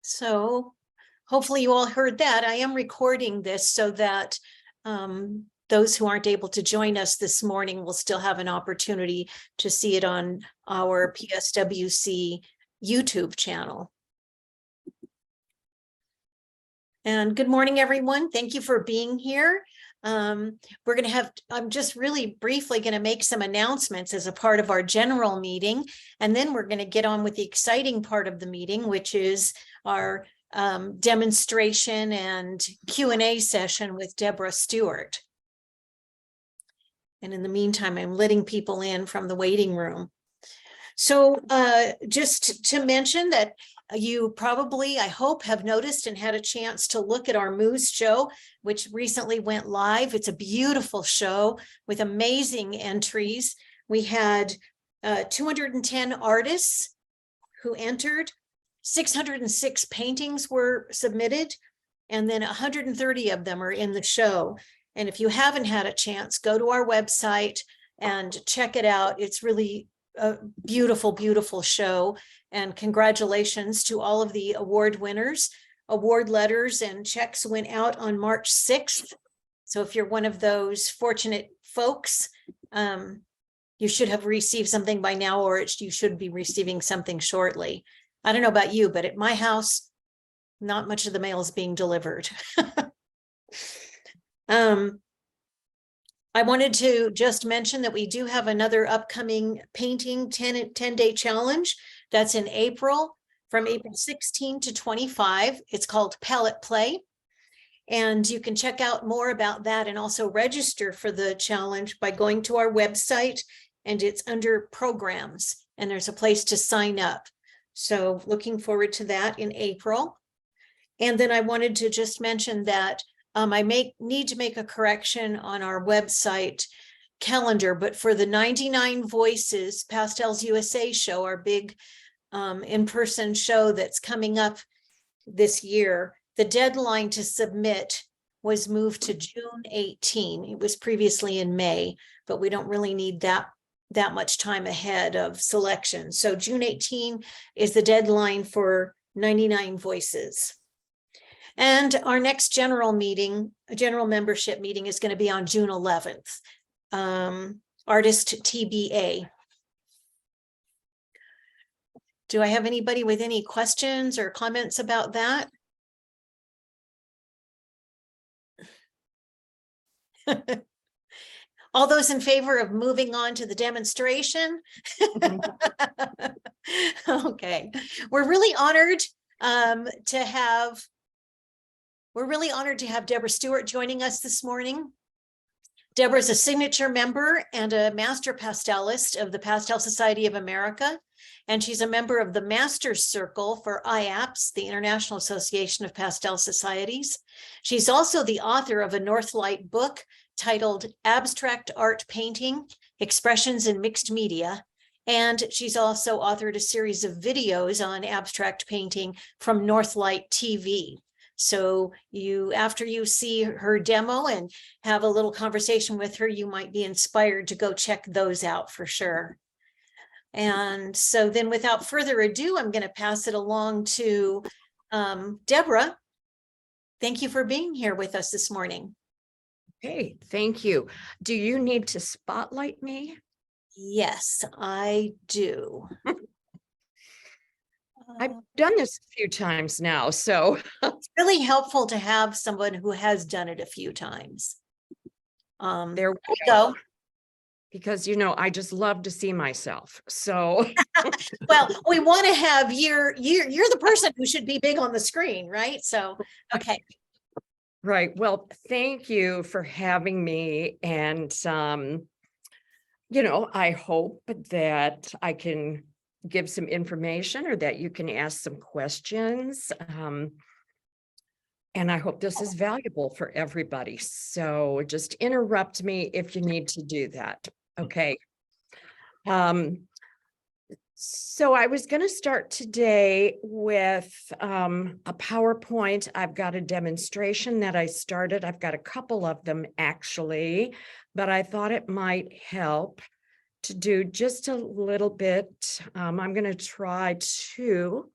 So hopefully you all heard that. I am recording this so that those who aren't able to join us this morning will still have an opportunity to see it on our PSWC YouTube channel. And good morning, everyone. Thank you for being here. I'm just really briefly going to make some announcements as a part of our general meeting, and then we're going to get on with the exciting part of the meeting, which is our demonstration and Q&A session with DeboraStewart. And in the meantime, I'm letting people in from the waiting room. So just to mention that you probably, I hope, have noticed and had a chance to look at our Moose show, which recently went live. It's a beautiful show with amazing entries. We had 210 artists who entered, 606 paintings were submitted, and then 130 of them are in the show. And if you haven't had a chance, go to our website and check it out. It's really a beautiful, beautiful show. And congratulations to all of the award winners. Award letters and checks went out on March 6th. So if you're one of those fortunate folks, you should have received something by now, or you should be receiving something shortly. I don't know about you, but at my house, not much of the mail is being delivered. I wanted to just mention that we do have another upcoming painting 10-day challenge. That's in April, from April 16 to 25. It's called Palette Play. And you can check out more about that and also register for the challenge by going to our website, and it's under programs, and there's a place to sign up. So looking forward to that in April. And then I wanted to just mention that I need to make a correction on our website calendar, but for the 99 Voices Pastels USA show, our big in-person show that's coming up this year, the deadline to submit was moved to June 18. It was previously in May, but we don't really need that much time ahead of selection. So June 18 is the deadline for 99 Voices. And our next general membership meeting is going to be on June 11th. Artist TBA. Do I have anybody with any questions or comments about that? All those in favor of moving on to the demonstration? Okay. We're really honored to have DeboraStewart joining us this morning. Deborah is a signature member and a master pastelist of the Pastel Society of America, and she's a member of the Masters Circle for IAPS, the International Association of Pastel Societies. She's also the author of a Northlight book titled Abstract Art Painting, Expressions in Mixed Media, and she's also authored a series of videos on abstract painting from Northlight TV. So after you see her demo and have a little conversation with her, you might be inspired to go check those out for sure. And so then without further ado, I'm going to pass it along to Deborah. Thank you for being here with us this morning. Hey, thank you. Do you need to spotlight me? Yes, I do. I've done this a few times now, so it's really helpful to have someone who has done it a few times. There we go. Because, I just love to see myself. So, well, we want to have you're the person who should be big on the screen, right? So, okay. Right. Well, thank you for having me. And, I hope that I can give some information or that you can ask some questions. And I hope this is valuable for everybody. So just interrupt me if you need to do that. Okay. So I was going to start today with a PowerPoint. I've got a demonstration that I started. I've got a couple of them actually, but I thought it might help to do just a little bit. I'm going to try to,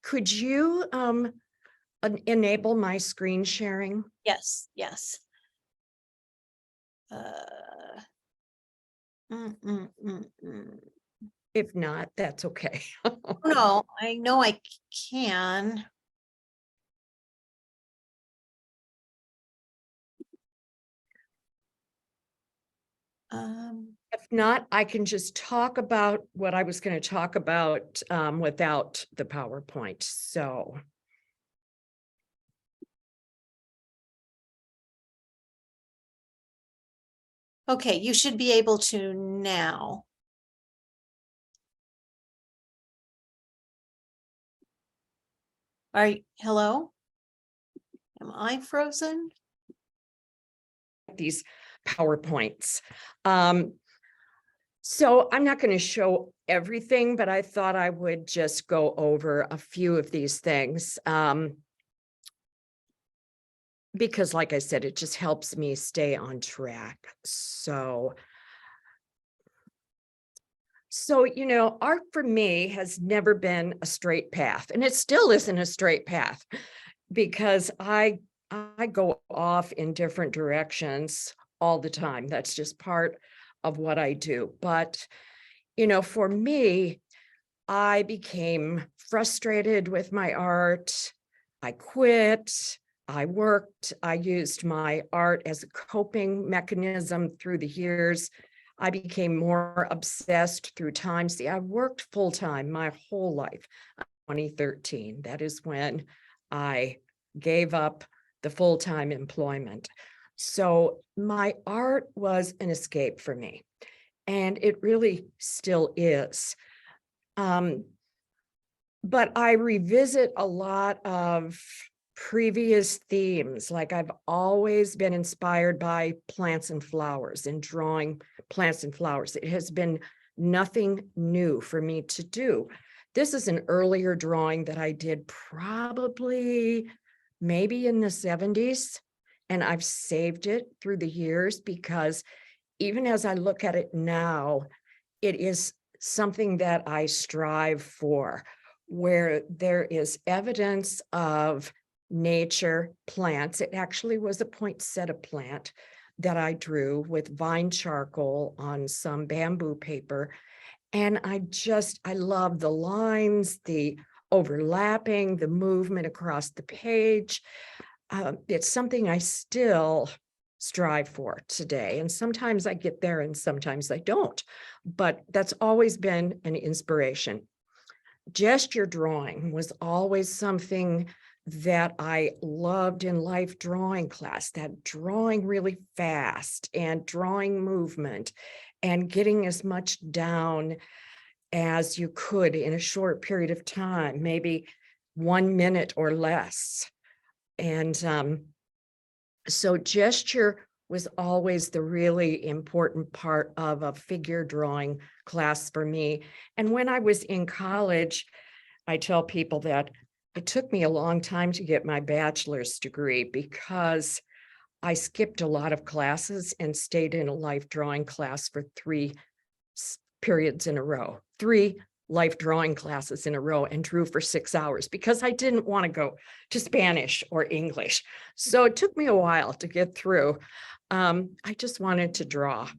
Could you enable my screen sharing? Yes, yes. Uh, mm, mm, mm, mm. If not, that's okay. Oh, no, I know I can. If not, I can just talk about what I was going to talk about without the PowerPoint. So, Okay, you should be able to now. Hello? Am I frozen? these PowerPoints. So I'm not going to show everything, but I thought I would just go over a few of these things. Because like I said, it just helps me stay on track. So, art for me has never been a straight path, and it still isn't a straight path because I go off in different directions all the time. That's just part of what I do. But, for me, I became frustrated with my art. I quit. I worked. I used my art as a coping mechanism through the years. I became more obsessed through time. See, I worked full time my whole life. 2013, that is when I gave up the full-time employment. So my art was an escape for me, and it really still is. But I revisit a lot of previous themes. Like I've always been inspired by plants and flowers and drawing plants and flowers. It has been nothing new for me to do. This is an earlier drawing that I did probably maybe in the 70s. And I've saved it through the years because even as I look at it now, it is something that I strive for, where there is evidence of nature, plants. It actually was a poinsettia plant that I drew with vine charcoal on some bamboo paper. And I love the lines, the overlapping, the movement across the page. It's something I still strive for today. And sometimes I get there and sometimes I don't, but that's always been an inspiration. Gesture drawing was always something that I loved in life drawing class, that drawing really fast and drawing movement and getting as much down as you could in a short period of time, maybe 1 minute or less. And so gesture was always the really important part of a figure drawing class for me. And when I was in college, I tell people that it took me a long time to get my bachelor's degree because I skipped a lot of classes and stayed in a life drawing class for 3 periods in a row, 3 life drawing classes in a row, and drew for 6 hours because I didn't want to go to Spanish or English. So it took me a while to get through. I just wanted to draw.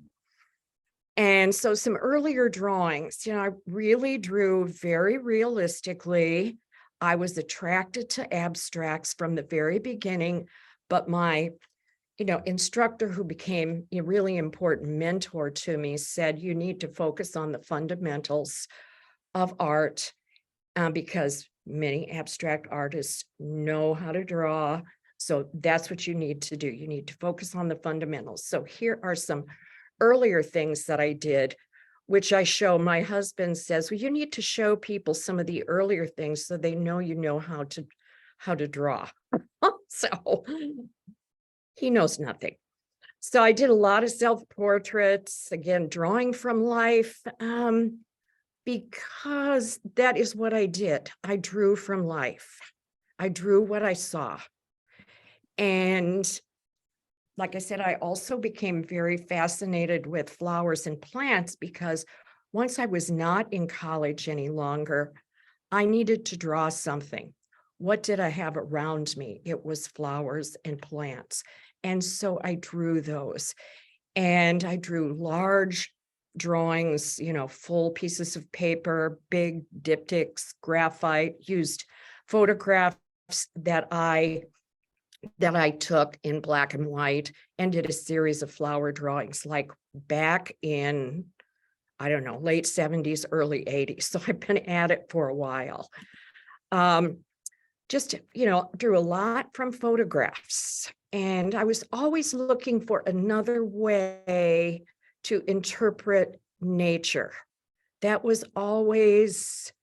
And so some earlier drawings, I really drew very realistically. I was attracted to abstracts from the very beginning, but my instructor, who became a really important mentor to me, said you need to focus on the fundamentals of art because many abstract artists know how to draw. So that's what you need to do. You need to focus on the fundamentals. So here are some earlier things that I did, which I show. My husband says, well, you need to show people some of the earlier things so they know you know how to draw. So he knows nothing. So I did a lot of self-portraits, again, drawing from life, because that is what I did. I drew from life. I drew what I saw. And like I said, I also became very fascinated with flowers and plants because once I was not in college any longer, I needed to draw something. What did I have around me? It was flowers and plants. And so I drew those. And I drew large drawings, full pieces of paper, big diptychs, graphite, used photographs that I took in black and white, and did a series of flower drawings like back in, I don't know, late 70s, early 80s. So I've been at it for a while. Just, drew a lot from photographs. And I was always looking for another way to interpret nature. That was always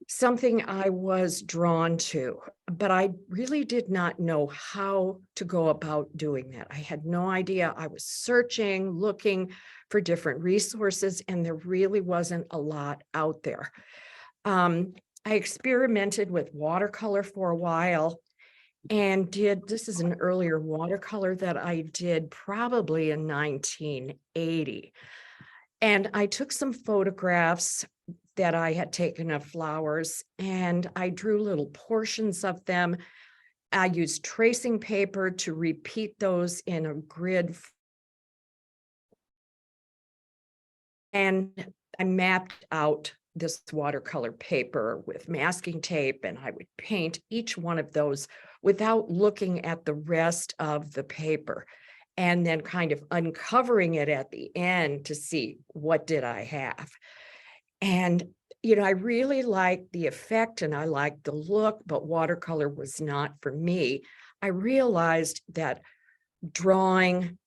something I was drawn to, but I really did not know how to go about doing that. I had no idea. I was searching, looking for different resources, and there really wasn't a lot out there. I experimented with watercolor for a while and this is an earlier watercolor that I did probably in 1980. And I took some photographs that I had taken of flowers, and I drew little portions of them. I used tracing paper to repeat those in a grid. And I mapped out this watercolor paper with masking tape, and I would paint each one of those without looking at the rest of the paper, and then kind of uncovering it at the end to see what did I have. And, I really liked the effect and I liked the look, but watercolor was not for me. I realized that drawing,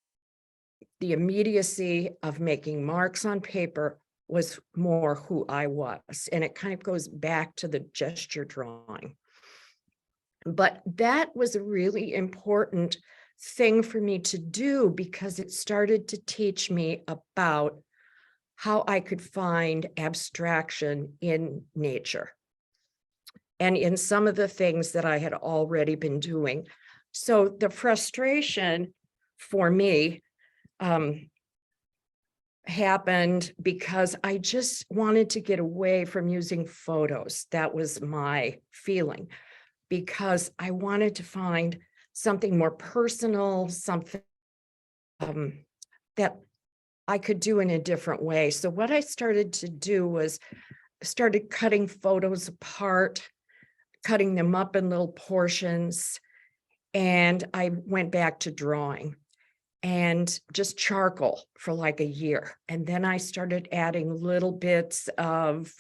the immediacy of making marks on paper, was more who I was. And it kind of goes back to the gesture drawing. But that was a really important thing for me to do because it started to teach me about how I could find abstraction in nature and in some of the things that I had already been doing. So the frustration for me happened because I just wanted to get away from using photos. That was my feeling, because I wanted to find something more personal, something that I could do in a different way. So what I started to do was started cutting photos apart, cutting them up in little portions, and I went back to drawing and just charcoal for like a year. And then I started adding little bits of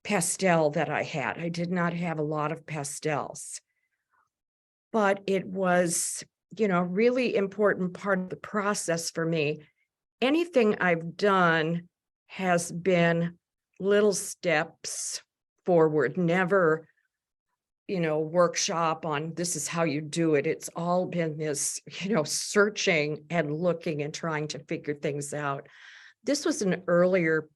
pastel that I had. I did not have a lot of pastels, but it was, really important part of the process for me. Anything I've done has been little steps forward, never, workshop on this is how you do it. It's all been this, searching and looking and trying to figure things out. This was an earlier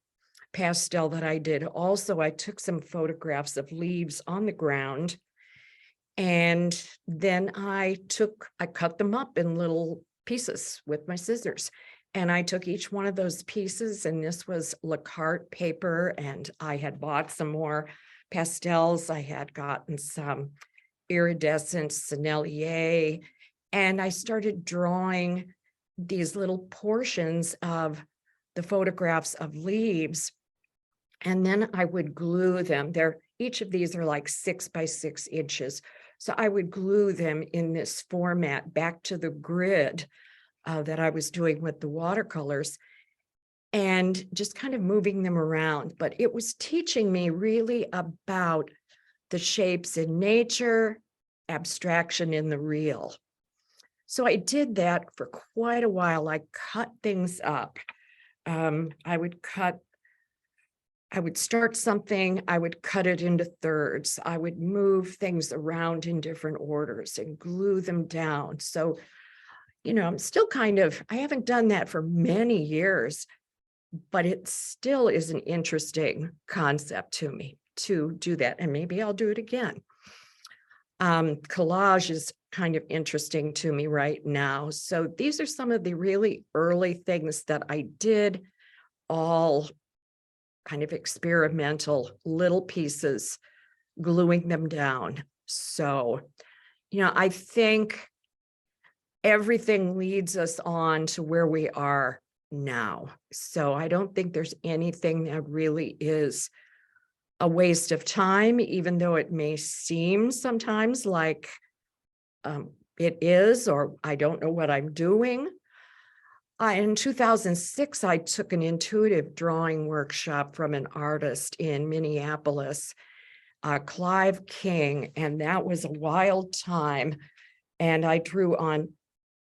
pastel that I did. Also, I took some photographs of leaves on the ground, and then I cut them up in little pieces with my scissors. And I took each one of those pieces, and this was La Carte paper, and I had bought some more pastels. I had gotten some iridescent Sennelier, and I started drawing these little portions of the photographs of leaves, and then I would glue them. Each of these are like 6 by 6 inches. So I would glue them in this format back to the grid that I was doing with the watercolors, and just kind of moving them around. But it was teaching me really about the shapes in nature, abstraction in the real. So I did that for quite a while. I cut things up. I would start something, I would cut it into thirds. I would move things around in different orders and glue them down. So, I'm still I haven't done that for many years, but it still is an interesting concept to me to do that. And maybe I'll do it again. Collage is kind of interesting to me right now. So these are some of the really early things that I did, all kind of experimental little pieces, gluing them down. So, I think everything leads us on to where we are now. So I don't think there's anything that really is a waste of time, even though it may seem sometimes like it is, or I don't know what I'm doing. In 2006, I took an intuitive drawing workshop from an artist in Minneapolis, Clive King, and that was a wild time. And I drew on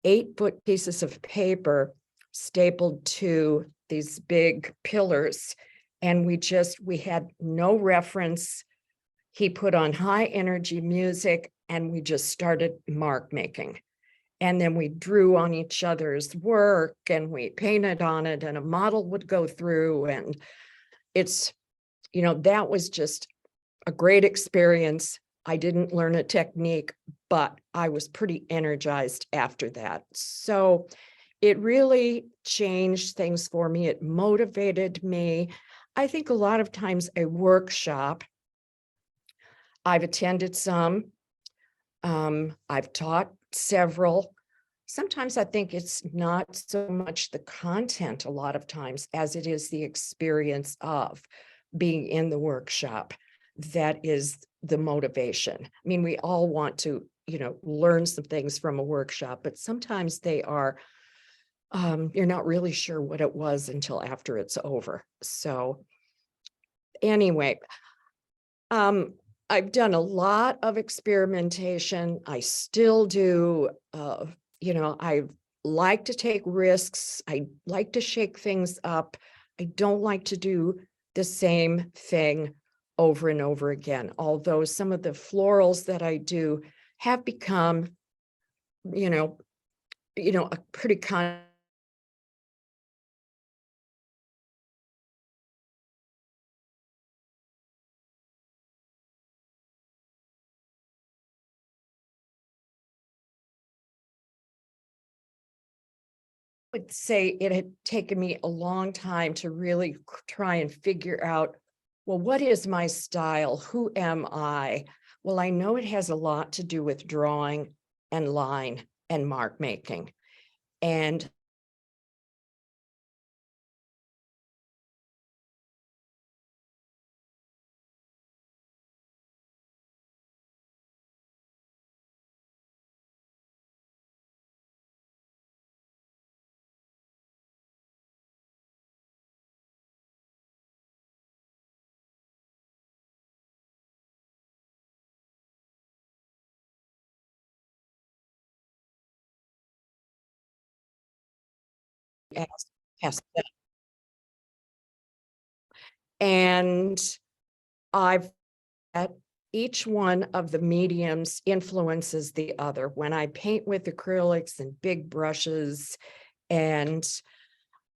8-foot pieces of paper stapled to these big pillars. And we had no reference. He put on high energy music and we just started mark making. And then we drew on each other's work and we painted on it and a model would go through. And it's, that was just a great experience. I didn't learn a technique, but I was pretty energized after that. So it really changed things for me. It motivated me. I think a lot of times a workshop, I've attended some, I've taught several. Sometimes I think it's not so much the content a lot of times as it is the experience of being in the workshop that is the motivation. I mean, we all want to, learn some things from a workshop, but sometimes they are, you're not really sure what it was until after it's over. So anyway, I've done a lot of experimentation. I still do, I like to take risks. I like to shake things up. I don't like to do the same thing over and over again, although some of the florals that I do have become, a pretty would say it had taken me a long time to really try and figure out, well, what is my style? Who am I? Well, I know it has a lot to do with drawing and line and mark making. And Pastel. And I've at each one of the mediums influences the other. When I paint with acrylics and big brushes, and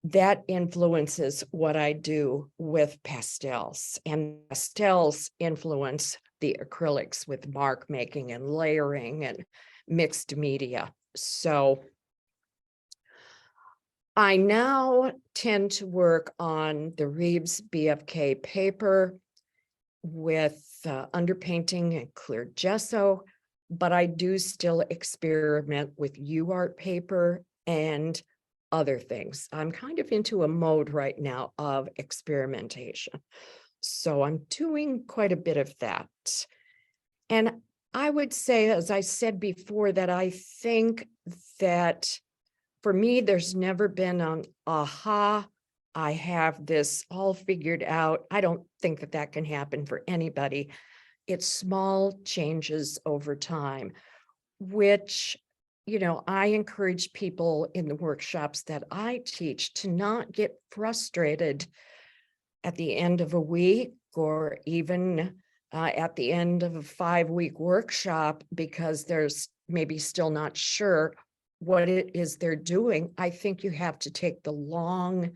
that influences what I do with pastels, and pastels influence the acrylics with mark making and layering and mixed media. So I now tend to work on the Reeves BFK paper with underpainting and clear gesso, but I do still experiment with UArt paper and other things. I'm kind of into a mode right now of experimentation. So I'm doing quite a bit of that. And I would say, as I said before, that I think that for me, there's never been an aha, I have this all figured out. I don't think that that can happen for anybody. It's small changes over time, which, I encourage people in the workshops that I teach to not get frustrated at the end of a week or even at the end of a 5-week workshop because there's maybe still not sure what it is they're doing. I think you have to take the long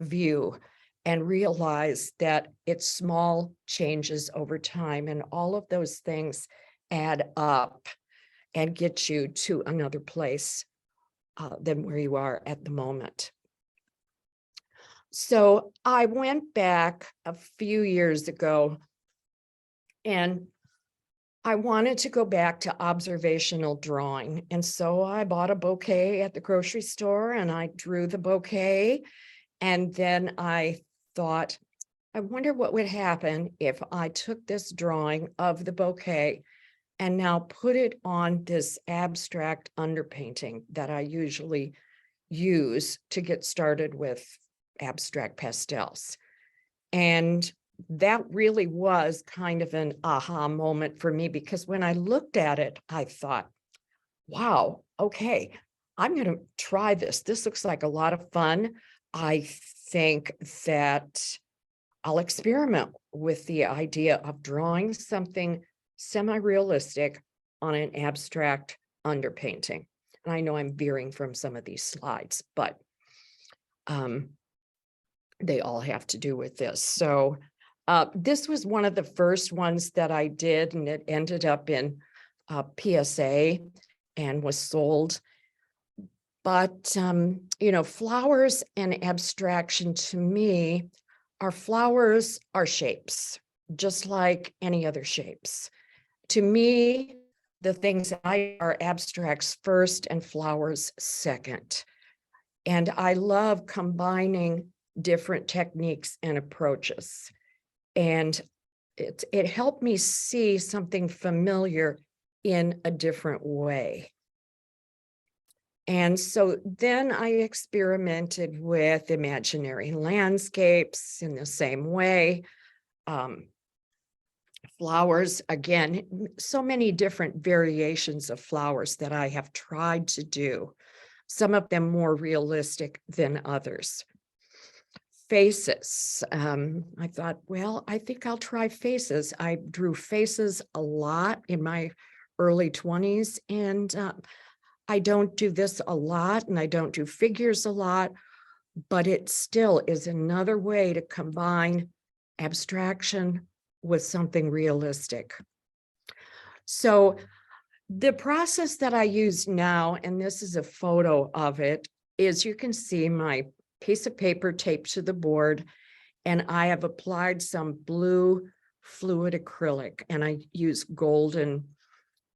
view and realize that it's small changes over time, and all of those things add up and get you to another place than where you are at the moment. So I went back a few years ago and I wanted to go back to observational drawing. And so I bought a bouquet at the grocery store and I drew the bouquet. And then I thought, I wonder what would happen if I took this drawing of the bouquet and now put it on this abstract underpainting that I usually use to get started with abstract pastels. And that really was kind of an aha moment for me, because when I looked at it, I thought, wow, okay, I'm going to try this. This looks like a lot of fun. I think that I'll experiment with the idea of drawing something semi-realistic on an abstract underpainting. And I know I'm veering from some of these slides, but they all have to do with this. So this was one of the first ones that I did, and it ended up in PSA and was sold. But, you know, flowers and abstraction to me are flowers are shapes, just like any other shapes. To me, the things that are abstracts first and flowers second. And I love combining different techniques and approaches. And it helped me see something familiar in a different way. And so then I experimented with imaginary landscapes in the same way. Flowers, again, so many different variations of flowers that I have tried to do, some of them more realistic than others. Faces. I thought, well, I think I'll try faces. I drew faces a lot in my early 20s, and I don't do this a lot, and I don't do figures a lot, but it still is another way to combine abstraction with something realistic. So the process that I use now, and this is a photo of it, is you can see my piece of paper taped to the board, and I have applied some blue fluid acrylic, and I use golden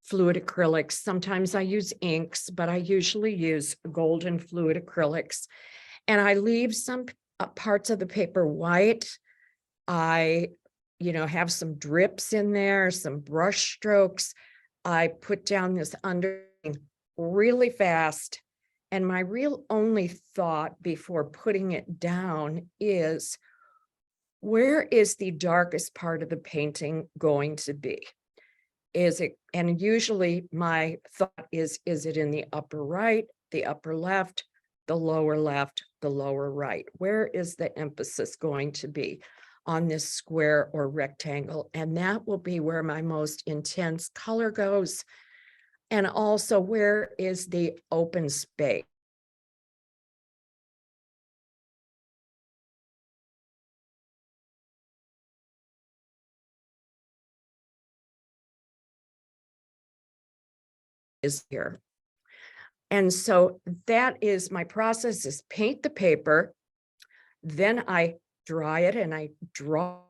fluid acrylics. Sometimes I use inks, but I usually use golden fluid acrylics. And I leave some parts of the paper white. I, have some drips in there, some brush strokes. I put down this under really fast. And my real only thought before putting it down is, where is the darkest part of the painting going to be? Is it, and usually my thought is it in the upper right, the upper left, the lower right? Where is the emphasis going to be on this square or rectangle? And that will be where my most intense color goes. And also, where is the open space? Is here. And so that is my process, is paint the paper, then I dry it and I draw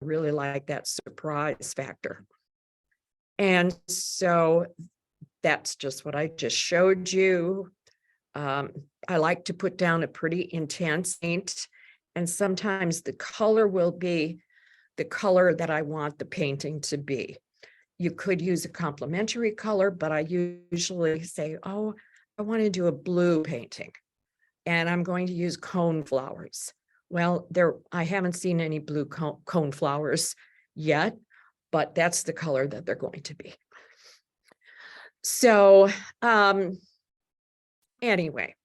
really like that surprise factor. And so that's just what I just showed you. I like to put down a pretty intense paint, and sometimes the color will be the color that I want the painting to be. You could use a complementary color, but I usually say, oh, I want to do a blue painting, and I'm going to use cone flowers. Well, I haven't seen any blue cone flowers yet, but that's the color that they're going to be. So anyway,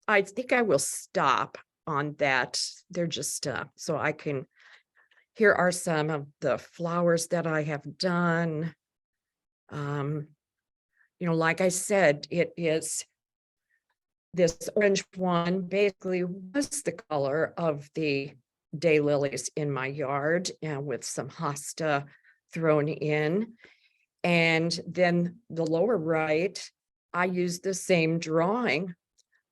I think I will stop on that. They're just so I can here are some of the flowers that I have done. Like I said, it is this orange one basically was the color of the daylilies in my yard, and with some hosta thrown in. And then the lower right, I used the same drawing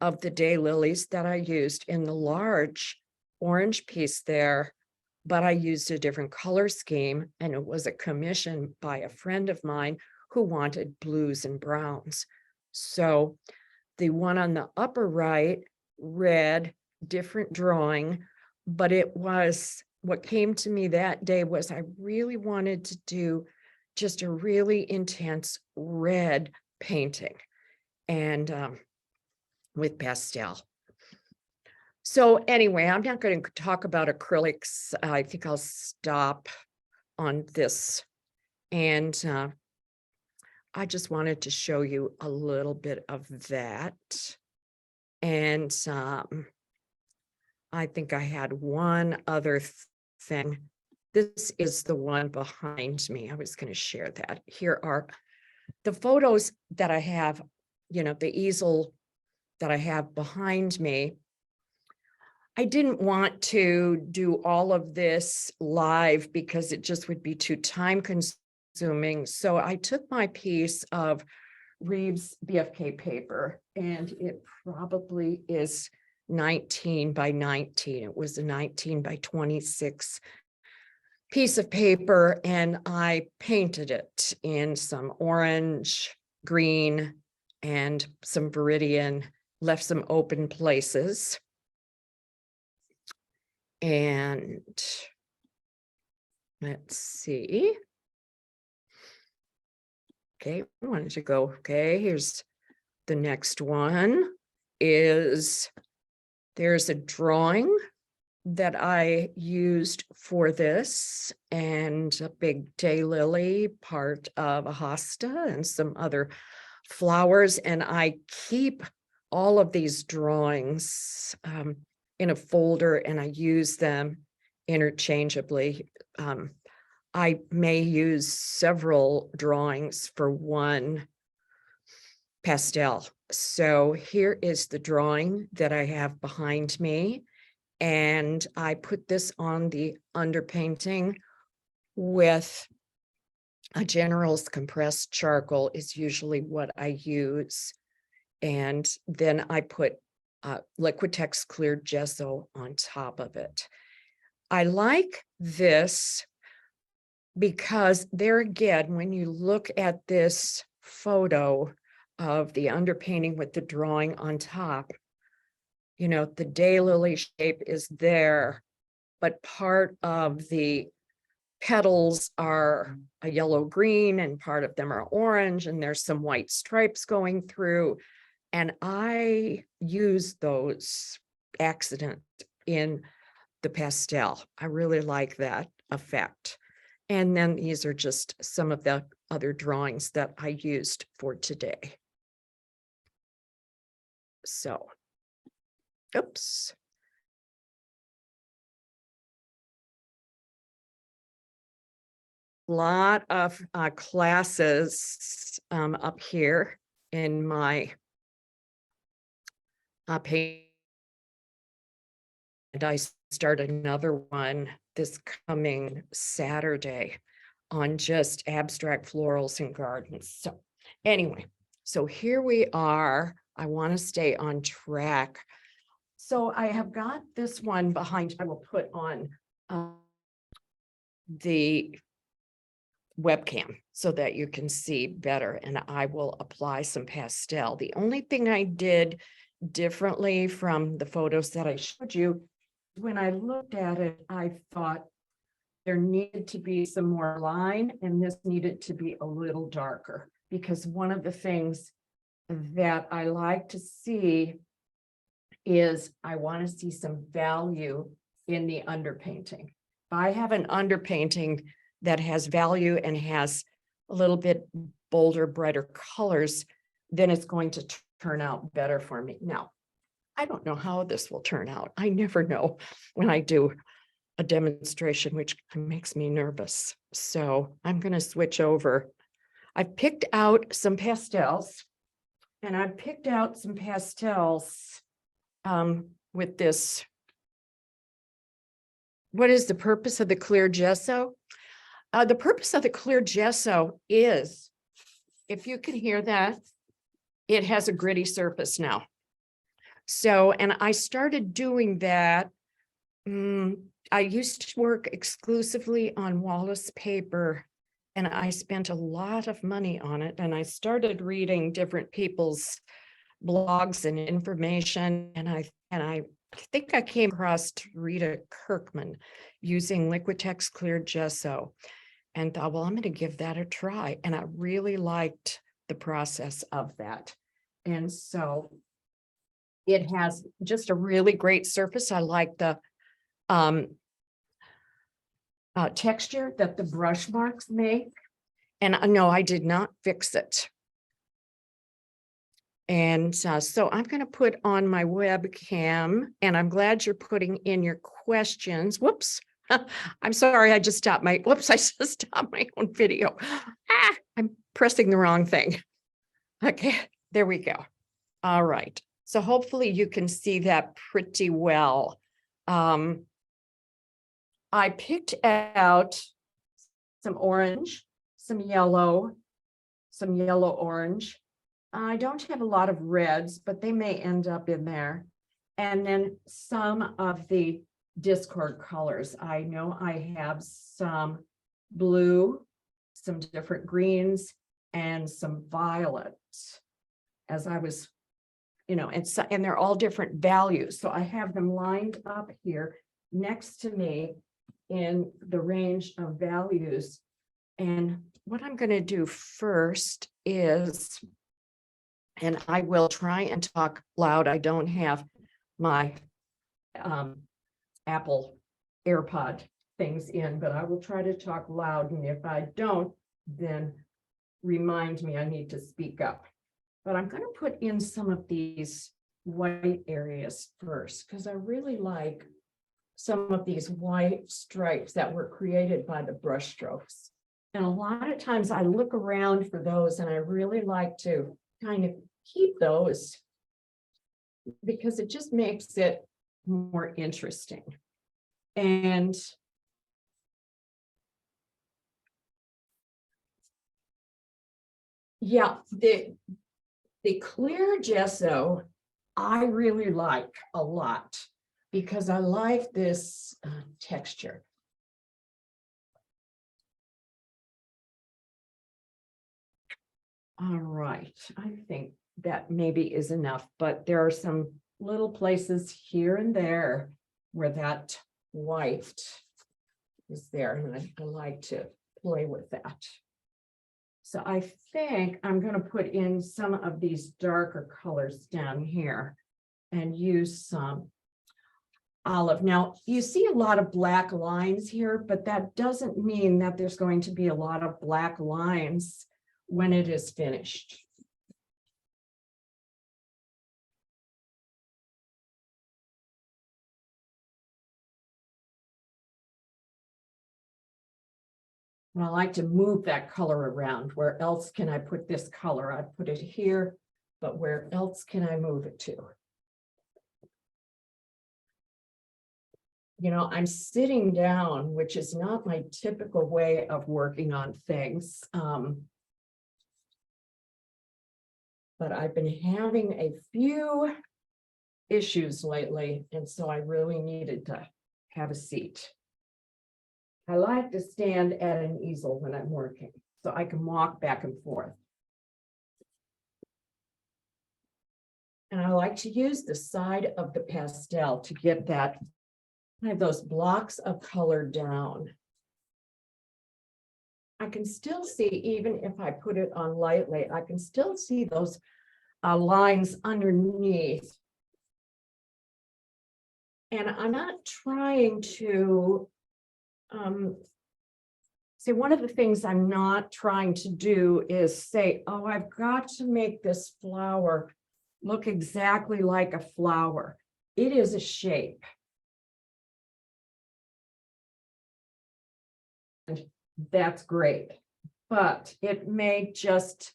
of the daylilies that I used in the large orange piece there, but I used a different color scheme, and it was a commission by a friend of mine who wanted blues and browns. So the one on the upper right, red, different drawing, but it was, what came to me that day was I really wanted to do just a really intense red painting, and with pastel. So anyway, I'm not going to talk about acrylics. I think I'll stop on this. And I just wanted to show you a little bit of that. And I think I had one other thing. This is the one behind me. I was going to share that. Here are the photos that I have, the easel that I have behind me. I didn't want to do all of this live because it just would be too time consuming. So I took my piece of Reeves BFK paper, and it probably is 19 by 19. It was a 19 by 26 piece of paper, and I painted it in some orange, green, and some viridian, left some open places. And let's see. Okay, I wanted to go, okay, here's the next one. There's a drawing that I used for this, and a big daylily, part of a hosta, and some other flowers. And I keep all of these drawings in a folder, and I use them interchangeably. I may use several drawings for one pastel. So here is the drawing that I have behind me. And I put this on the underpainting with a General's compressed charcoal is usually what I use. And then I put Liquitex clear gesso on top of it. I like this because there again, when you look at this photo of the underpainting with the drawing on top, the daylily shape is there, but part of the petals are a yellow-green and part of them are orange, and there's some white stripes going through. And I use those accident in the pastel. I really like that effect. And then these are just some of the other drawings that I used for today. So, oops. Lot of classes up here in my page. And I start another one this coming Saturday on just abstract florals and gardens. So anyway, so here we are. I want to stay on track. So I have got this one behind. I will put on the webcam so that you can see better, and I will apply some pastel. The only thing I did differently from the photos that I showed you, when I looked at it, I thought there needed to be some more line, and this needed to be a little darker, because one of the things that I like to see is I want to see some value in the underpainting. If I have an underpainting that has value and has a little bit bolder, brighter colors, then it's going to turn out better for me. Now, I don't know how this will turn out. I never know when I do a demonstration, which makes me nervous. So I'm going to switch over. I've picked out some pastels, and I've picked out some pastels with this. What is the purpose of the clear gesso? The purpose of the clear gesso is, if you can hear that, it has a gritty surface now. So, and I started doing that. I used to work exclusively on Wallace paper, and I spent a lot of money on it. And I started reading different people's blogs and information. And I think I came across Rita Kirkman using Liquitex clear gesso and thought, well, I'm going to give that a try. And I really liked the process of that. And so it has just a really great surface. I like the texture that the brush marks make. And no, I did not fix it. And so I'm going to put on my webcam, and I'm glad you're putting in your questions. Whoops. I'm sorry. I just stopped my own video. I'm pressing the wrong thing. Okay, there we go. All right. So hopefully you can see that pretty well. I picked out some orange, some yellow orange. I don't have a lot of reds, but they may end up in there. And then some of the Discord colors. I know I have some blue, some different greens, and some violets. As I was, and they're all different values. So I have them lined up here next to me in the range of values. And what I'm going to do first is, and I will try and talk loud. I don't have my Apple AirPod things in, but I will try to talk loud. And if I don't, then remind me I need to speak up. But I'm going to put in some of these white areas first, because I really like some of these white stripes that were created by the brush strokes. And a lot of times I look around for those, and I really like to kind of keep those because it just makes it more interesting. And yeah, the clear gesso I really like a lot because I like this texture. All right, I think that maybe is enough, but there are some little places here and there where that white is there, and I like to play with that. So I think I'm going to put in some of these darker colors down here and use some olive. Now, you see a lot of black lines here, but that doesn't mean that there's going to be a lot of black lines when it is finished. And I like to move that color around. Where else can I put this color? I put it here, but where else can I move it to? I'm sitting down, which is not my typical way of working on things. But I've been having a few issues lately, and so I really needed to have a seat. I like to stand at an easel when I'm working, so I can walk back and forth. And I like to use the side of the pastel to get that, I have those blocks of color down. I can still see, even if I put it on lightly, I can still see those lines underneath. And I'm not trying to, see, one of the things I'm not trying to do is say, oh, I've got to make this flower look exactly like a flower. It is a shape. that's great, but it may just.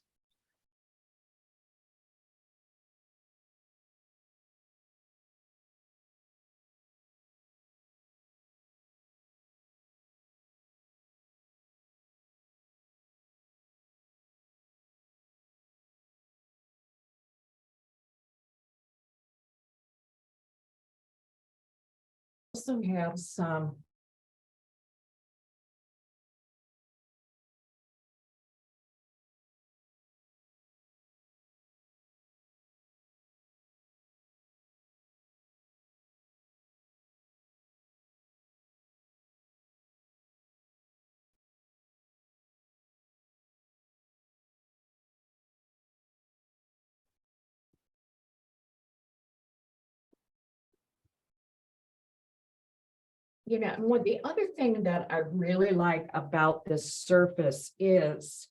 Also have some. You know, and the other thing that I really like about this surface is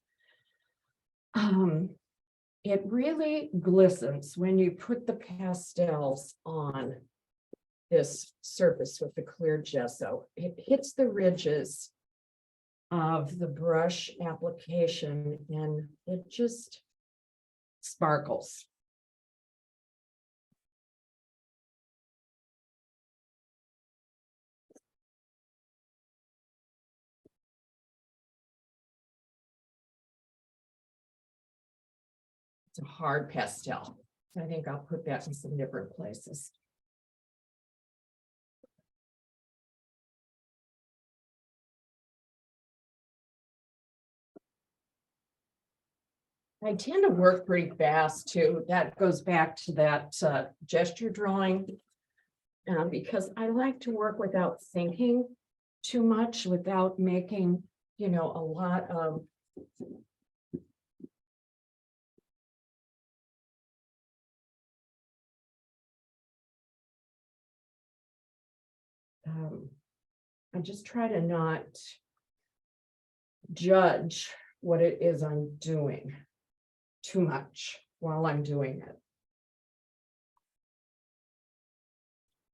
it really glistens when you put the pastels on this surface with the clear gesso. It hits the ridges of the brush application and it just sparkles. It's a hard pastel. I think I'll put that in some different places. I tend to work pretty fast too. That goes back to that gesture drawing. Because I like to work without thinking too much, without making, you know, a lot of I just try to not judge what it is I'm doing too much while I'm doing it.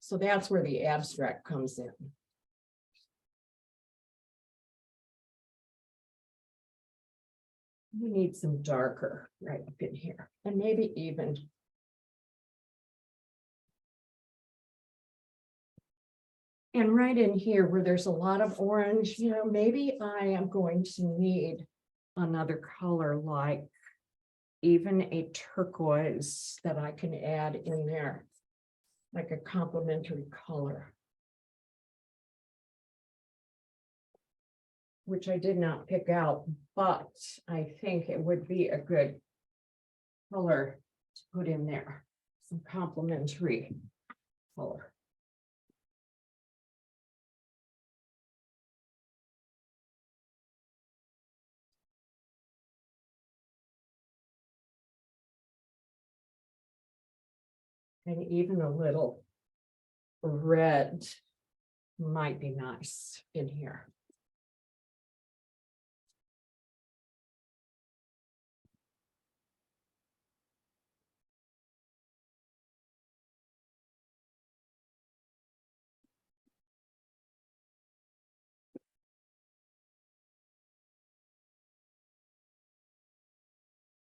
So that's where the abstract comes in. We need some darker right up in here, and maybe even and right in here where there's a lot of orange, you know, maybe I am going to need another color, like even a turquoise that I can add in there, like a complementary color, which I did not pick out, but I think it would be a good color to put in there, some complementary color. And even a little red might be nice in here.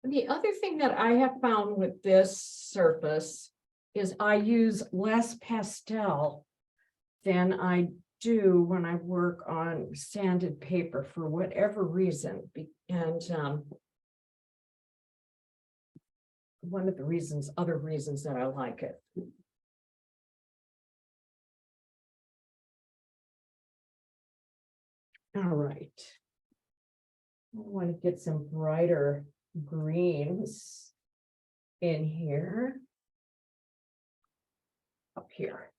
The other thing that I have found with this surface is I use less pastel than I do when I work on sanded paper for whatever reason. And one of the other reasons that I like it. All right. I want to get some brighter greens in here. Up here.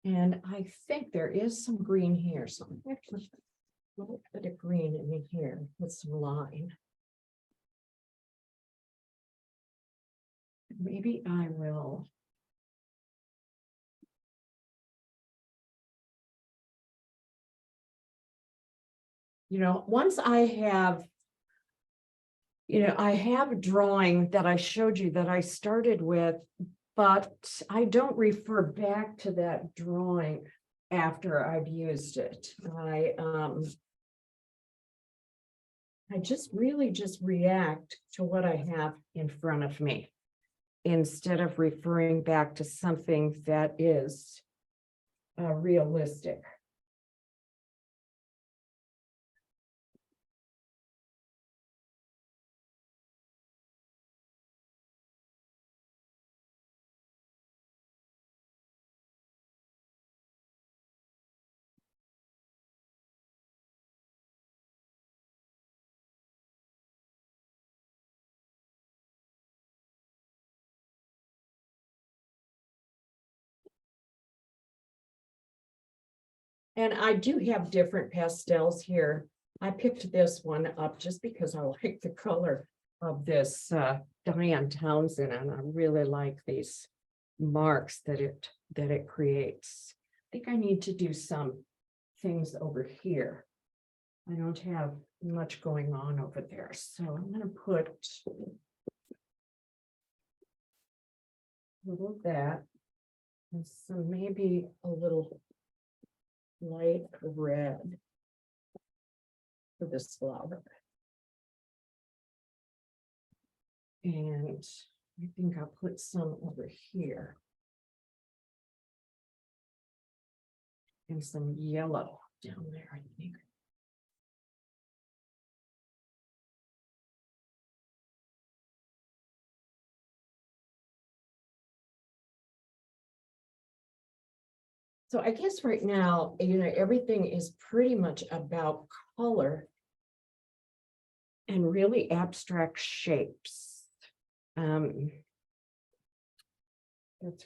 And I think there is some green here, so I'm actually little bit of green in here with some line. Maybe I will. Once I have, I have a drawing that I showed you that I started with, but I don't refer back to that drawing after I've used it. I just really react to what I have in front of me instead of referring back to something that is realistic. And I do have different pastels here. I picked this one up just because I like the color of this Diane Townsend, and I really like these marks that it creates. I think I need to do some things over here. I don't have much going on over there, so I'm going to put a little of that and some, maybe a little light red for this flower. And I think I'll put some over here. And some yellow down there, I think. So I guess right now, everything is pretty much about color and really abstract shapes. That's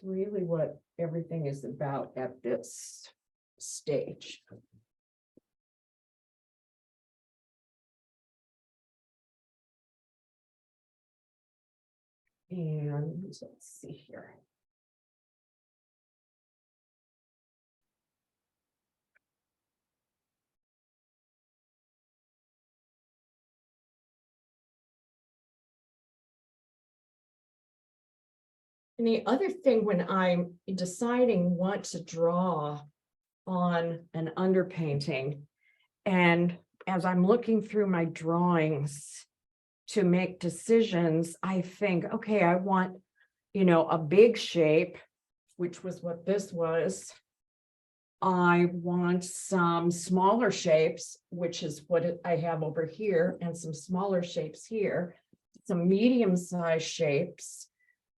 really what everything is about at this stage. And let's see here. And the other thing, when I'm deciding what to draw on an underpainting, and as I'm looking through my drawings to make decisions, I think, okay, I want, a big shape, which was what this was. I want some smaller shapes, which is what I have over here, and some smaller shapes here, some medium-sized shapes.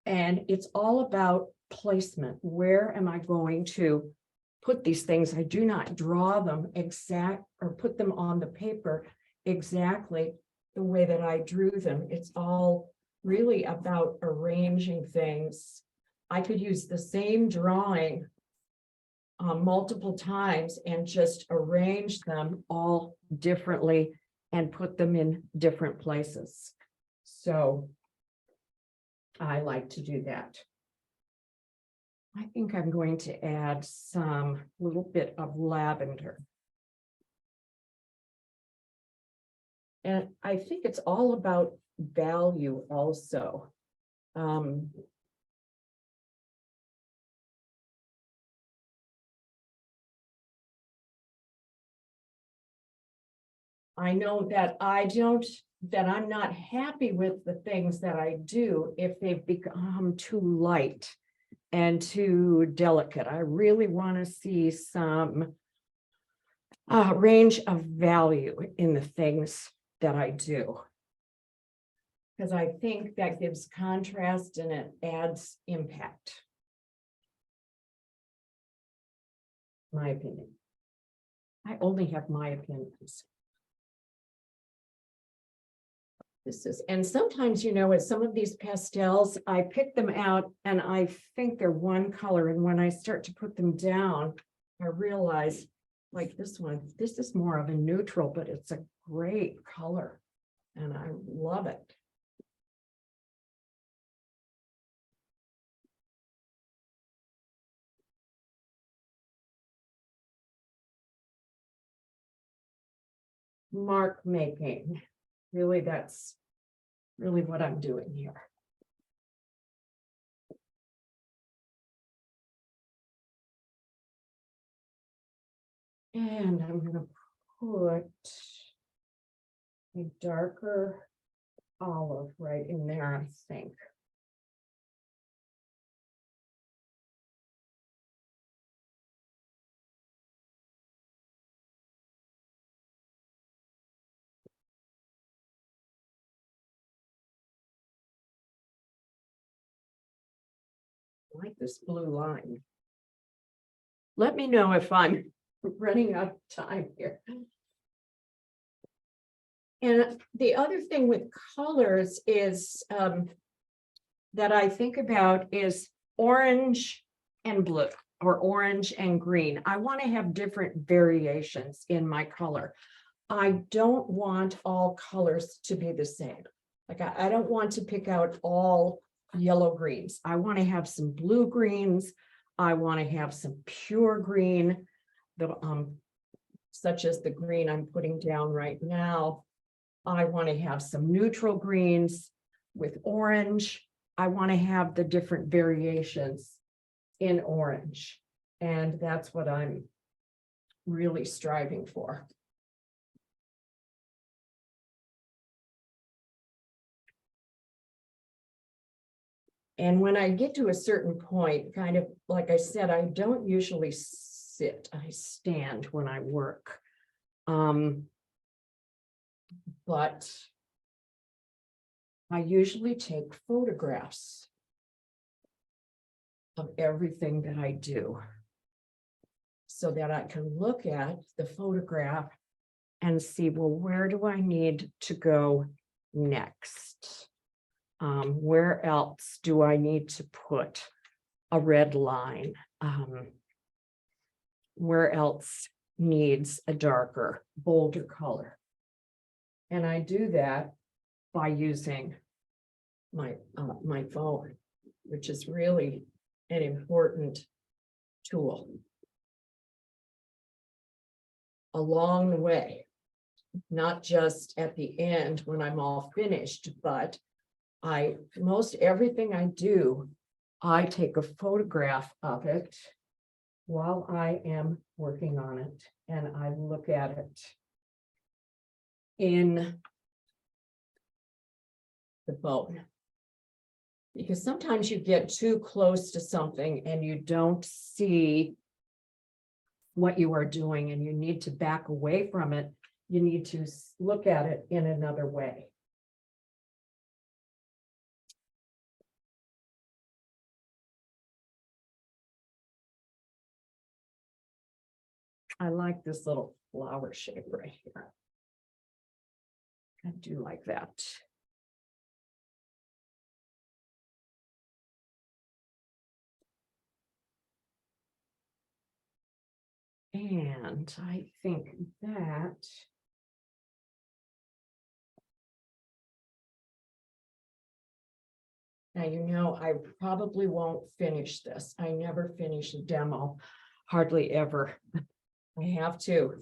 And it's all about placement. Where am I going to put these things? I do not draw them exact or put them on the paper exactly the way that I drew them. It's all really about arranging things. I could use the same drawing multiple times and just arrange them all differently and put them in different places. So I like to do that. I think I'm going to add some little bit of lavender. And I think it's all about value also. I know that I'm not happy with the things that I do if they've become too light and too delicate. I really want to see some range of value in the things that I do, because I think that gives contrast and it adds impact. My opinion. I only have my opinions. And sometimes, with some of these pastels, I pick them out and I think they're one color. And when I start to put them down, I realize like this one. This is more of a neutral, but it's a great color and I love it. Mark making. Really, that's really what I'm doing here. And I'm going to put a darker olive right in there, I think. I like this blue line. Let me know if I'm running out of time here. And the other thing with colors is that I think about is orange and blue or orange and green. I want to have different variations in my color. I don't want all colors to be the same. Like I don't want to pick out all yellow greens. I want to have some blue greens. I want to have some pure green, such as the green I'm putting down right now. I want to have some neutral greens with orange. I want to have the different variations in orange. And that's what I'm really striving for. And when I get to a certain point, kind of like I said, I don't usually sit, I stand when I work. But I usually take photographs of everything that I do so that I can look at the photograph and see, well, where do I need to go next? Where else do I need to put a red line? Where else needs a darker, bolder color? And I do that by using my phone, which is really an important tool along the way, not just at the end when I'm all finished, but most everything I do, I take a photograph of it while I am working on it, and I look at it in the phone. Because sometimes you get too close to something and you don't see what you are doing and you need to back away from it. You need to look at it in another way. I like this little flower shape right here. I do like that. And I think that now, you know, I probably won't finish this. I never finish a demo, hardly ever. I have to.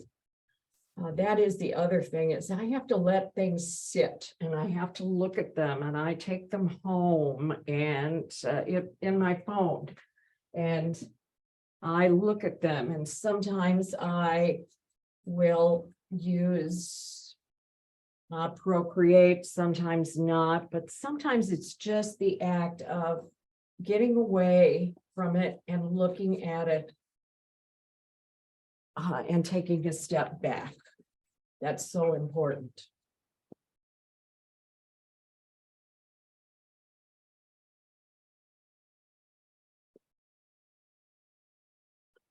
That is the other thing, is I have to let things sit and I have to look at them and I take them home and in my phone and I look at them, and sometimes I will use Procreate, sometimes not, but sometimes it's just the act of getting away from it and looking at it and taking a step back. That's so important.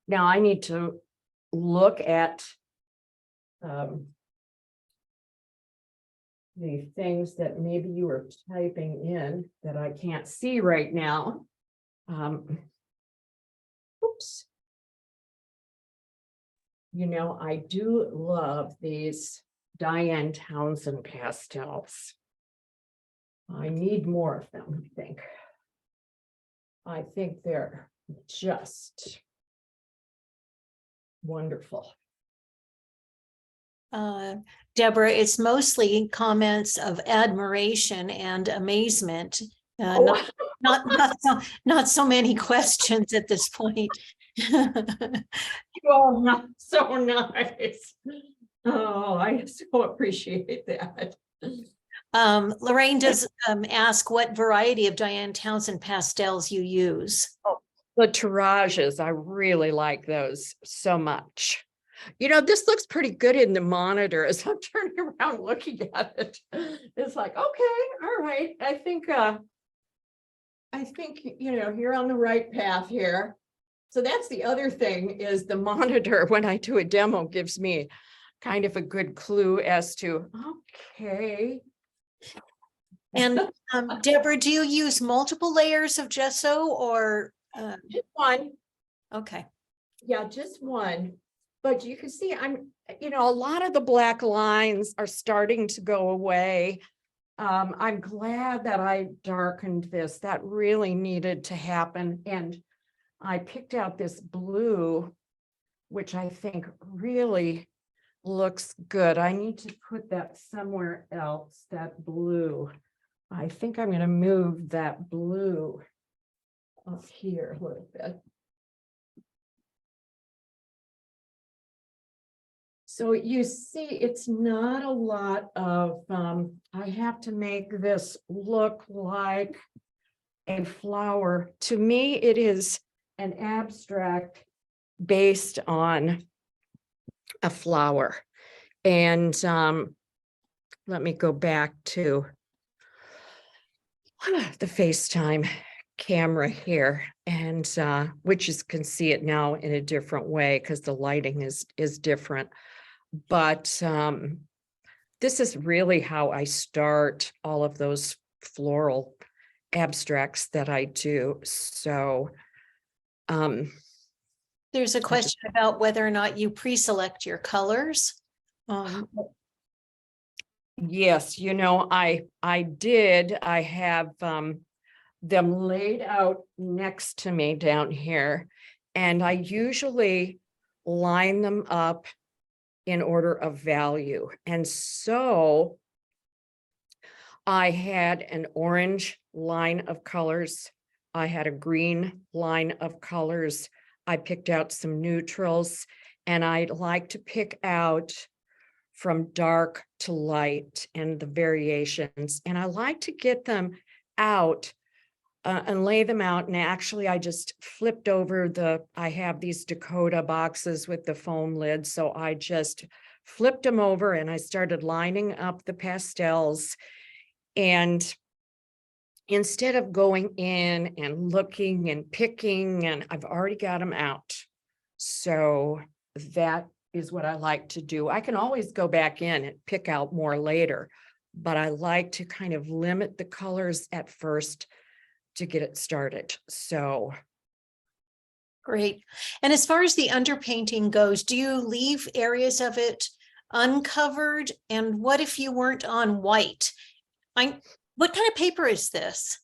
Now I need to look at the things that maybe you are typing in that I can't see right now. Oops. You know, I do love these Diane Townsend pastels. I need more of them, I think. I think they're just wonderful. Deborah, it's mostly comments of admiration and amazement. Oh. Not so many questions at this point. Oh, not so nice. Oh, I so appreciate that. Lorraine does ask what variety of Diane Townsend pastels you use. Oh, the tirages, I really like those so much. You know, this looks pretty good in the monitor as I'm turning around looking at it. It's like, okay, all right. I think, you know, you're on the right path here. So that's the other thing is the monitor when I do a demo gives me kind of a good clue as to, okay. And Deborah, do you use multiple layers of gesso or? Just one. Okay. Yeah, just one. But you can see you know, a lot of the black lines are starting to go away. I'm glad that I darkened this. That really needed to happen. And I picked out this blue, which I think really looks good. I need to put that somewhere else, that blue. I think I'm going to move that blue up here a little bit. So you see, it's not a lot of, I have to make this look like a flower. To me, it is an abstract based on a flower. And let me go back to the FaceTime camera here, and which you can see it now in a different way because the lighting is different. But this is really how I start all of those floral abstracts that I do. So there's a question about whether or not you pre-select your colors. Yes, you know, I did. I have them laid out next to me down here, and I usually line them up in order of value. And so I had an orange line of colors. I had a green line of colors. I picked out some neutrals, and I like to pick out from dark to light and the variations. And I like to get them out and lay them out. And actually, I just flipped over I have these Dakota boxes with the foam lid. So I just flipped them over and I started lining up the pastels. And instead of going in and looking and picking, and I've already got them out. So that is what I like to do. I can always go back in and pick out more later, but I like to kind of limit the colors at first to get it started. So great. And as far as the underpainting goes, do you leave areas of it uncovered? And what if you weren't on white? What kind of paper is this?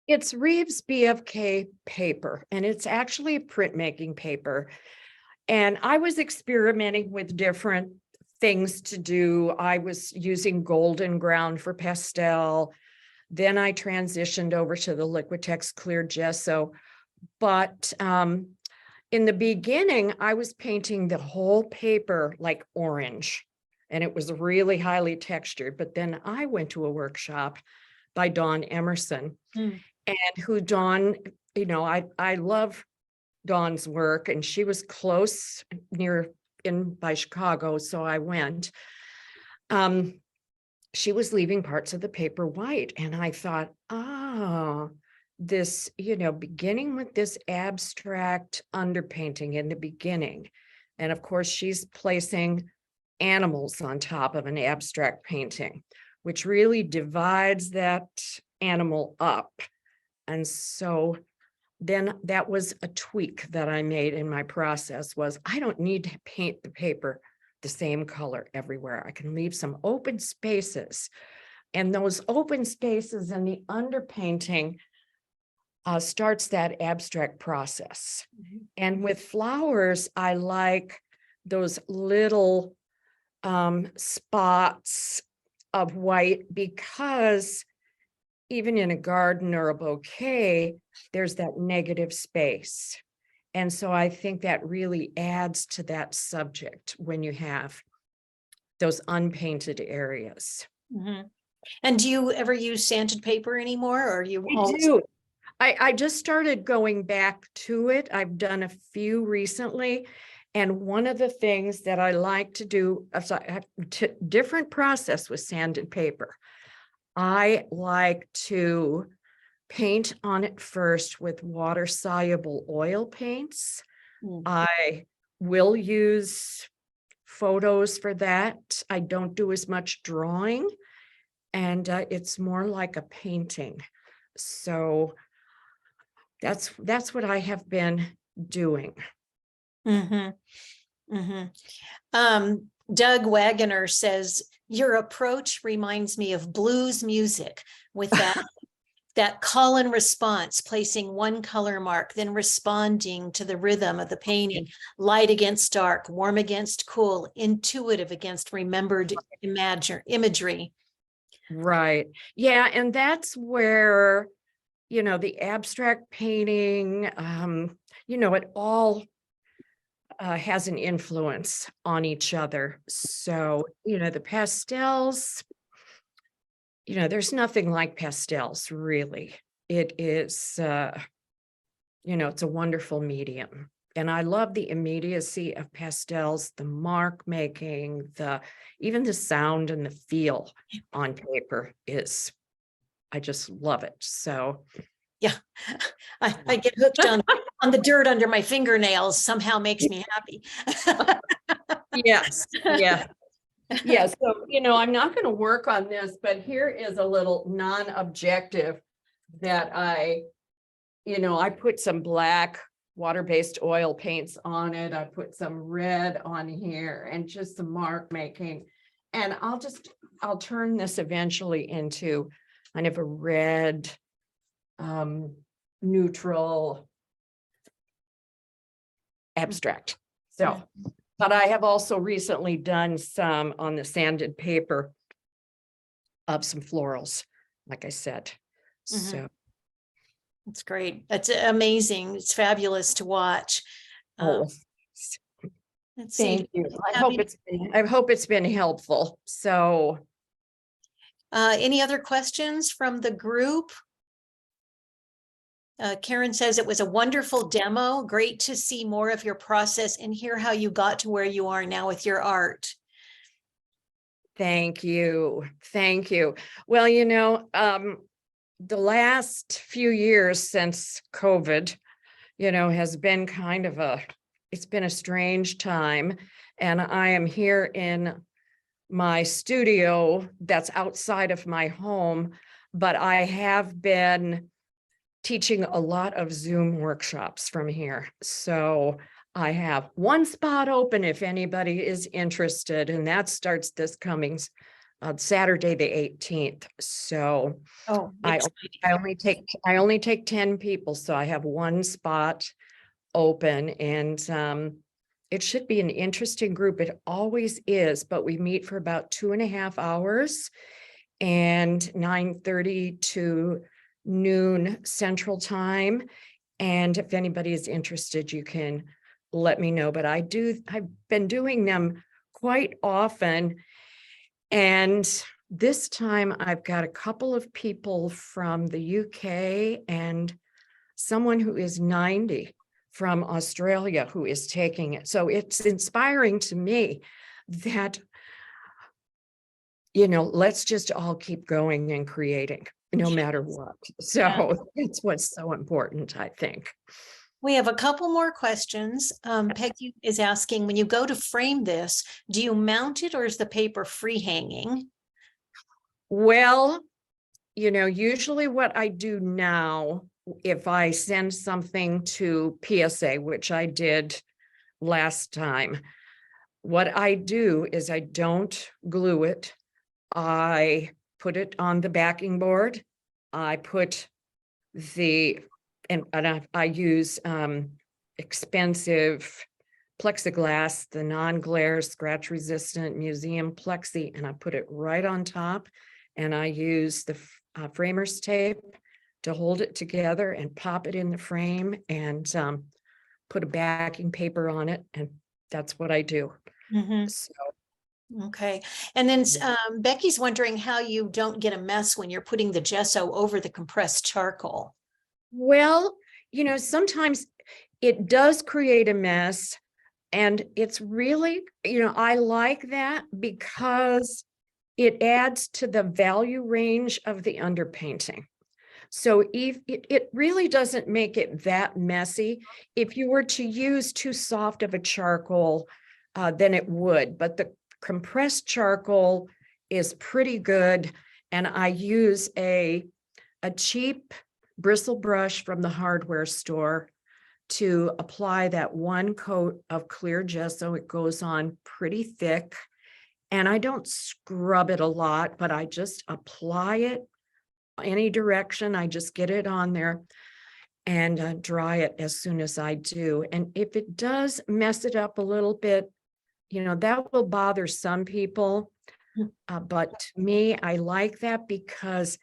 it's Reeves BFK paper, and it's actually printmaking paper. And I was experimenting with different things to do. I was using golden ground for pastel. Then I transitioned over to the Liquitex clear gesso. But in the beginning, I was painting the whole paper like orange, and it was really highly textured. But then I went to a workshop by Dawn Emerson, and who Dawn, you know, I love Dawn's work, and she was close by Chicago, so I went. She was leaving parts of the paper white, and I thought, this, you know, beginning with this abstract underpainting in the beginning, and of course she's placing animals on top of an abstract painting, which really divides that animal up. And so then that was a tweak that I made in my process was I don't need to paint the paper the same color everywhere. I can leave some open spaces, and those open spaces and the underpainting starts that abstract process. And with flowers, I like those little spots of white, because even in a garden or a bouquet, there's that negative space. And so I think that really adds to that subject when you have those unpainted areas. Mhm. And do you ever use sanded paper anymore, or you I always? do. I just started going back to it. I've done a few recently. And one of the things that I like to do, different process with sanded paper. I like to paint on it first with water soluble oil paints. Mm. I will use photos for that. I don't do as much drawing, and it's more like a painting. So that's what I have been doing. Mm-hmm. Mm-hmm. Doug Wagoner says, your approach reminds me of blues music with that call and response, placing one color mark, then responding to the rhythm of the painting, light against dark, warm against cool, intuitive against remembered imagery. Right. Yeah. And that's where, the abstract painting, it all has an influence on each other. So, the pastels, there's nothing like pastels, really. It is, it's a wonderful medium. And I love the immediacy of pastels, the mark making, even the sound and the feel on paper I just love it. So yeah, I get hooked on the dirt under my fingernails. Somehow makes me happy. yes, yeah. Yeah, so, I'm not going to work on this, but here is a little non-objective that I put some black water-based oil paints on it. I put some red on here and just some mark making. And I'll turn this eventually into kind of a red, neutral abstract. So, but I have also recently done some on the sanded paper of some florals, like I said. So it's great. That's amazing. It's fabulous to watch. Thank you. I hope it's been helpful. So any other questions from the group? Karen says it was a wonderful demo. Great to see more of your process and hear how you got to where you are now with your art. Thank you. Thank you. Well, the last few years since COVID, has been it's been a strange time. And I am here in my studio that's outside of my home, but I have been teaching a lot of Zoom workshops from here. So I have one spot open if anybody is interested, and that starts this coming Saturday, the 18th. So I only take 10 people. So I have one spot open, and it should be an interesting group. It always is, but we meet for about 2.5 hours, and 9:30 to noon Central Time. And if anybody is interested, you can let me know. But I've been doing them quite often. And this time I've got a couple of people from the UK and someone who is 90 from Australia who is taking it. So it's inspiring to me that, let's just all keep going and creating no matter what. So that's what's so important, I think. We have a couple more questions. Peggy is asking, when you go to frame this, do you mount it or is the paper free hanging? Well, usually what I do now if I send something to PSA, which I did last time, what I do is I don't glue it. I put it on the backing board. I put I use expensive plexiglass, the non-glare, scratch resistant museum plexi, and I put it right on top. And I use the framer's tape to hold it together and pop it in the frame and put a backing paper on it. And that's what I do. Mhm. So, Okay. And then Becky's wondering how you don't get a mess when you're putting the gesso over the compressed charcoal. well, sometimes it does create a mess. And it's really, I like that because it adds to the value range of the underpainting. So if it really doesn't make it that messy. If you were to use too soft of a charcoal, then it would. But the compressed charcoal is pretty good. And I use a cheap bristle brush from the hardware store to apply that one coat of clear gesso. It goes on pretty thick. And I don't scrub it a lot, but I just apply it any direction. I just get it on there and dry it as soon as I do. And if it does mess it up a little bit, that will bother some people. But to me, I like that because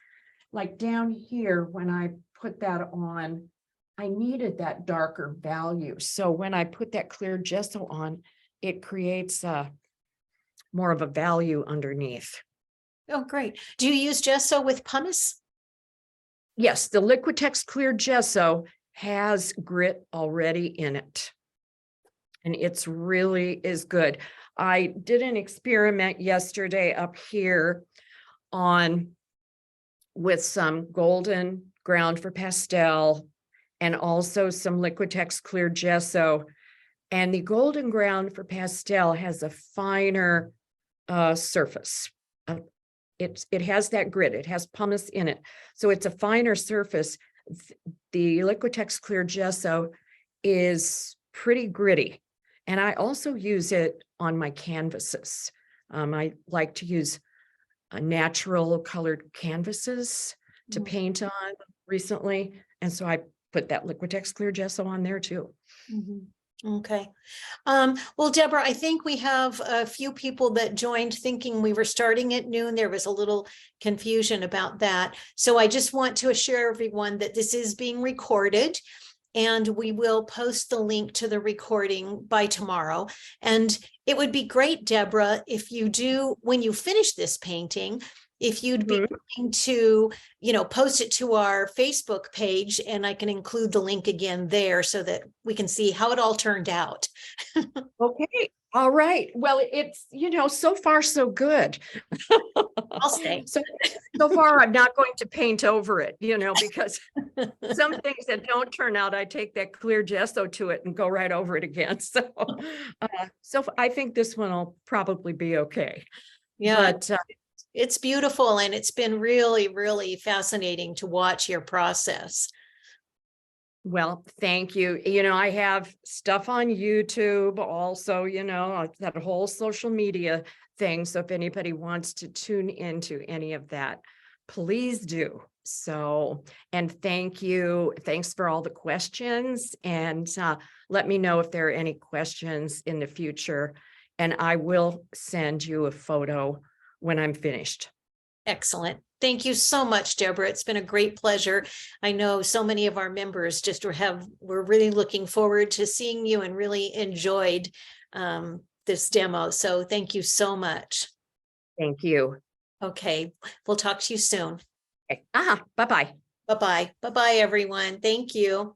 like down here, when I put that on, I needed that darker value. So when I put that clear gesso on, it creates more of a value underneath. Oh, great. Do you use gesso with pumice? Yes, the Liquitex clear gesso has grit already in it. And it's really is good. I did an experiment yesterday up here with some golden ground for pastel and also some Liquitex clear gesso. And the golden ground for pastel has a finer surface. It has that grit. It has pumice in it. So it's a finer surface. The Liquitex clear gesso is pretty gritty. And I also use it on my canvases. I like to use natural colored canvases to paint on recently. And so I put that Liquitex clear gesso on there too. Okay. Well, Deborah, I think we have a few people that joined thinking we were starting at noon. There was a little confusion about that. So I just want to assure everyone that this is being recorded and we will post the link to the recording by tomorrow. And it would be great, Deborah, if you do, when you finish this painting, if you'd be willing to, post it to our Facebook page, and I can include the link again there so that we can see how it all turned out. Okay. All right. Well, it's, so far so good. I'll stay. So far I'm not going to paint over it, because some things that don't turn out, I take that clear gesso to it and go right over it again. So I think this one will probably be okay. Yeah. But it's beautiful, and it's been really, really fascinating to watch your process. well, thank you. I have stuff on YouTube also, that whole social media thing. So if anybody wants to tune into any of that, please do. So, and thank you. Thanks for all the questions. And let me know if there are any questions in the future. And I will send you a photo when I'm finished. Excellent. Thank you so much, Deborah. It's been a great pleasure. I know so many of our members we're really looking forward to seeing you and really enjoyed this demo. So thank you so much. Thank you. Okay, we'll talk to you soon. Okay. Bye-bye. Bye-bye. Bye-bye, everyone. Thank you.